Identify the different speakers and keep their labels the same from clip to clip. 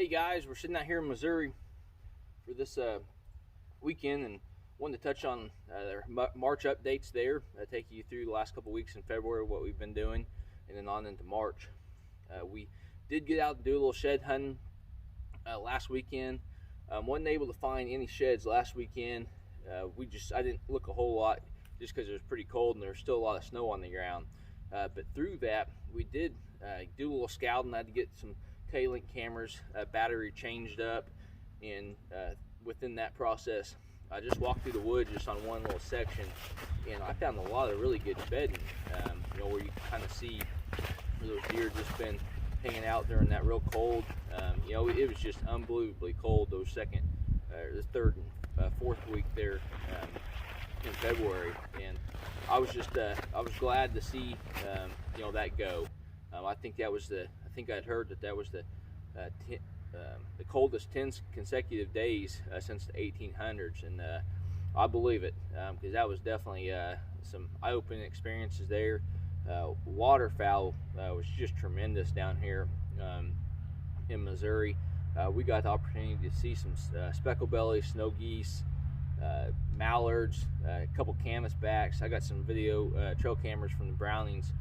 Speaker 1: Hey guys, we're sitting out here in Missouri for this weekend and wanted to touch on their March updates there. Take you through the last couple weeks in February, what we've been doing, and then on into March. We did get out and do a little shed hunting last weekend. Wasn't able to find any sheds last weekend. I didn't look a whole lot just because it was pretty cold and there was still a lot of snow on the ground. But through that, we did do a little scouting. I had to get some K-Link cameras, battery changed up, and within that process, I just walked through the woods just on one little section, and I found a lot of really good bedding. Where you can kind of see where those deer just been hanging out during that real cold. It was just unbelievably cold those the third and fourth week there in February, and I was glad to see that go. I think I'd heard that was the coldest 10 consecutive days since the 1800s, and I believe it because that was definitely some eye-opening experiences there. Waterfowl was just tremendous down here in Missouri. We got the opportunity to see some speckled belly, snow geese, mallards, a couple canvasbacks. I got some video trail cameras from the Brownings.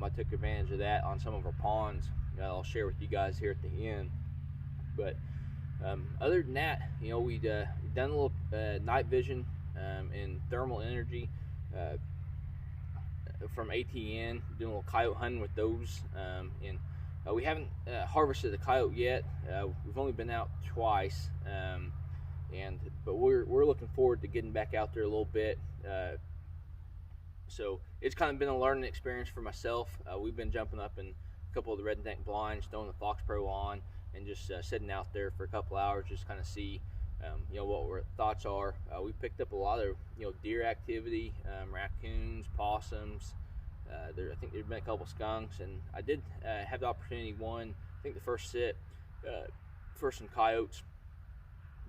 Speaker 1: I took advantage of that on some of our ponds. I'll share with you guys here at the end. But other than that, we'd done a little night vision and thermal energy from ATN, doing a little coyote hunting with those. And we haven't harvested the coyote yet. We've only been out twice, but we're looking forward to getting back out there a little bit. So it's kind of been a learning experience for myself. We've been jumping up in a couple of the red neck blinds, throwing the Fox Pro on, and just sitting out there for a couple hours, just kind of see, what our thoughts are. We picked up a lot of, deer activity, raccoons, possums. I think there'd been a couple skunks, and I did have the opportunity I think the first sit for some coyotes,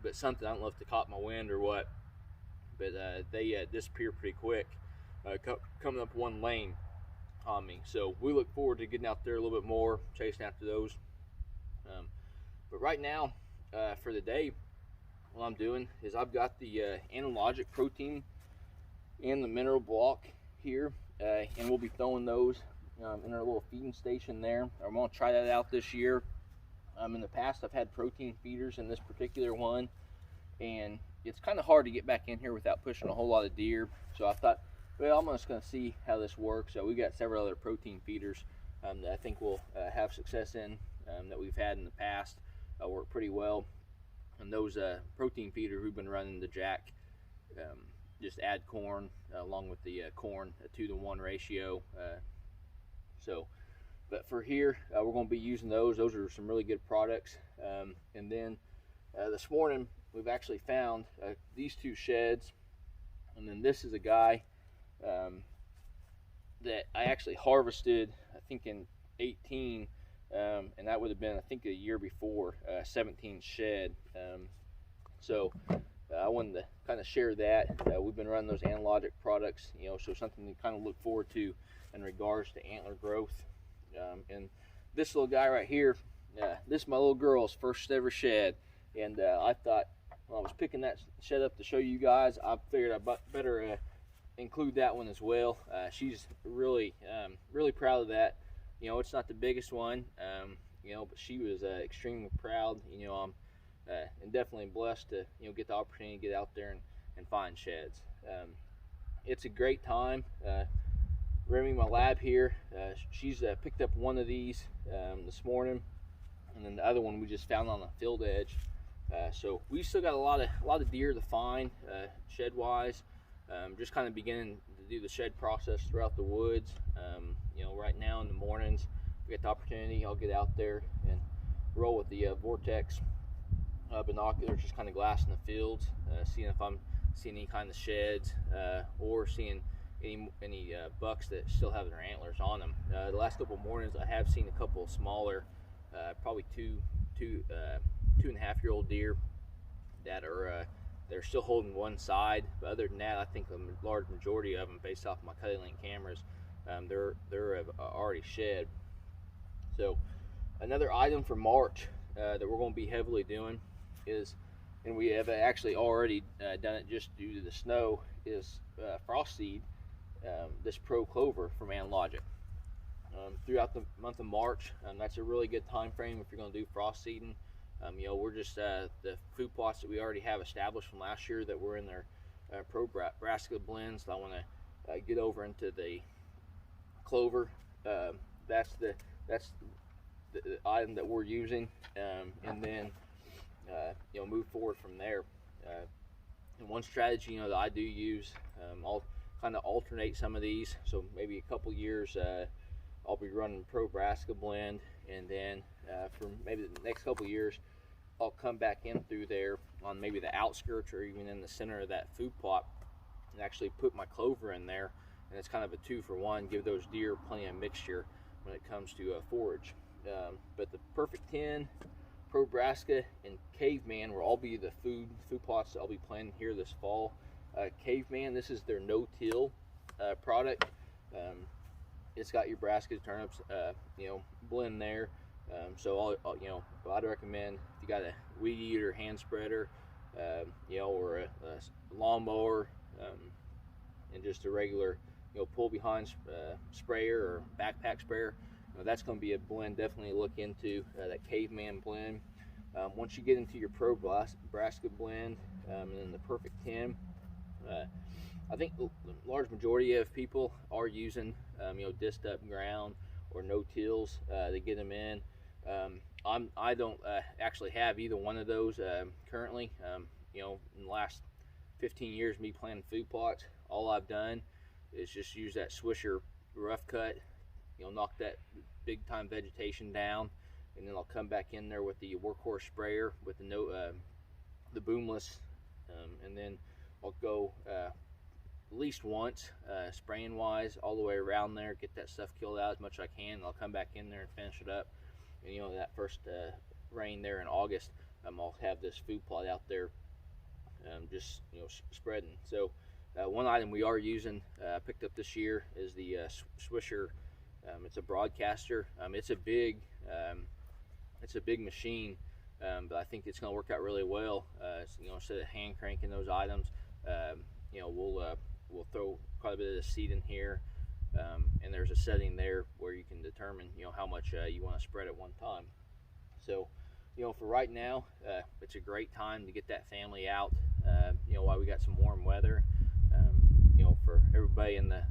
Speaker 1: but something, I don't know if they caught my wind or what, but they disappeared pretty quick. Coming up one lane on me, so we look forward to getting out there a little bit more, chasing after those. But right now, for the day, what I'm doing is I've got the analogic protein and the mineral block here, and we'll be throwing those in our little feeding station there. I'm going to try that out this year. In the past, I've had protein feeders in this particular one, and it's kind of hard to get back in here without pushing a whole lot of deer. So I thought, well, I'm just going to see how this works. So we got several other protein feeders that I think we'll have success in, that we've had in the past. Work pretty well. And those protein feeders we've been running the jack, just add corn along with the corn, a 2-to-1 ratio. But for here, we're going to be using those. Those are some really good products. And then this morning, we've actually found these two sheds. And then this is a guy that I actually harvested, I think in 18, and that would have been, I think, a year before, 17 shed. So I wanted to kind of share that. We've been running those analogic products, so something to kind of look forward to in regards to antler growth. And this little guy right here, this is my little girl's first ever shed, and I thought, when I was picking that shed up to show you guys, I figured I better include that one as well. She's really proud of that. It's not the biggest one, but she was extremely proud. I'm definitely blessed to get the opportunity to get out there and find sheds. It's a great time. Remy, my lab here, she's picked up one of these this morning, and then the other one we just found on the field edge. So we still got a lot of deer to find shed wise. Just kind of beginning to do the shed process throughout the woods. Right now in the mornings, we get the opportunity, I'll get out there and roll with the Vortex binoculars, just kind of glassing the fields, seeing if I'm seeing any kind of sheds or seeing any bucks that still have their antlers on them. The last couple of mornings, I have seen a couple of smaller, probably two and a half year old deer that are they're still holding one side, but other than that, I think the large majority of them, based off my K-Link cameras, they're already shed. So another item for March that we're going to be heavily doing is, and we have actually already done it just due to the snow, is frost seed this Pro Clover from Anlogic. Throughout the month of March, that's a really good time frame if you're going to do frost seeding. You know, we're just the food plots that we already have established from last year that were in their Pro Brassica blends. I want to get over into the clover. That's the item that we're using, and then you know, move forward from there. And one strategy, you know, that I do use, I'll kind of alternate some of these. So maybe a couple years I'll be running Pro Brassica blend, and then for maybe the next couple years I'll come back in through there on maybe the outskirts or even in the center of that food plot and actually put my clover in there, and it's kind of a 2-for-1, give those deer plenty of mixture when it comes to forage. But the Perfect 10, Pro Brassica, and Caveman will all be the food plots that I'll be planting here this fall. Caveman, this is their no-till product. It's got your brassicas, turnips, you know, blend there. So you know, I'd recommend if you got a weed eater, hand spreader, you know, or a lawnmower, and just a regular, you know, pull behind sprayer or backpack sprayer, you know, that's going to be a blend. Definitely look into that Caveman blend. Once you get into your Pro Brassica blend, and then the Perfect 10, I think the large majority of people are using, you know, disc up ground or no tills to get them in. I don't actually have either one of those currently. You know, in the last 15 years me planting food plots, all I've done is just use that Swisher rough cut, you know, knock that big time vegetation down, and then I'll come back in there with the workhorse sprayer with the the boomless, and then I'll go at least once spraying wise all the way around there, get that stuff killed out as much as I can, and I'll come back in there and finish it up. And you know, that first rain there in August, I'll have this food plot out there just, you know, spreading. So one item we are using, picked up this year, is the Swisher. It's a broadcaster. It's a big machine, but I think it's going to work out really well. You know, instead of hand cranking those items, you know, we'll throw quite a bit of seed in here, and there's a setting there where you can determine, you know, how much you want to spread at one time. So, you know, for right now, it's a great time to get that family out. You know, while we got some warm weather, you know, for everybody in the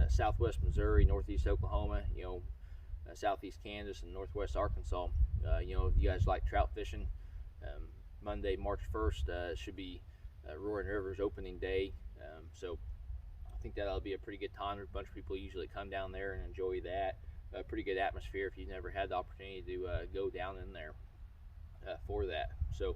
Speaker 1: southwest Missouri, northeast Oklahoma, you know, southeast Kansas, and northwest Arkansas. You know, if you guys like trout fishing, Monday, March 1st should be Roaring River's opening day. So I think that'll be a pretty good time. A bunch of people usually come down there and enjoy that. A pretty good atmosphere if you've never had the opportunity to go down in there for that. So,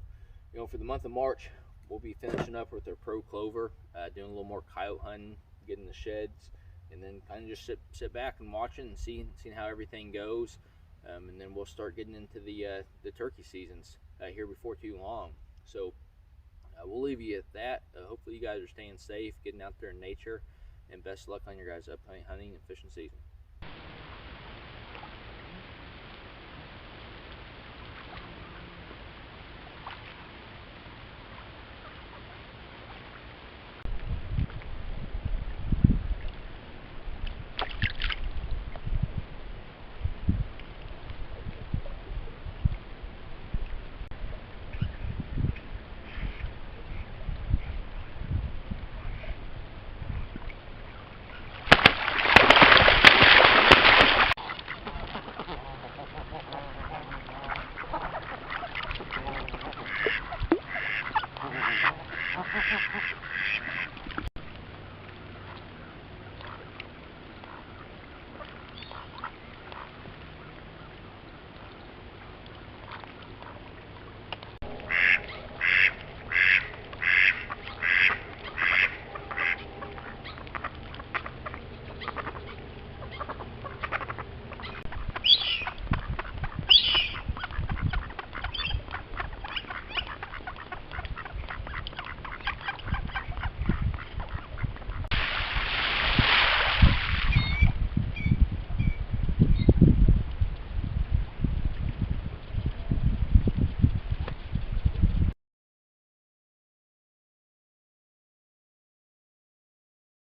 Speaker 1: you know, for the month of March, we'll be finishing up with our Pro Clover, doing a little more coyote hunting, getting the sheds, and then kind of just sit back and watching and seeing how everything goes. And then we'll start getting into the turkey seasons here before too long. So we'll leave you at that. Hopefully you guys are staying safe, getting out there in nature, and best of luck on your guys' upcoming hunting and fishing season.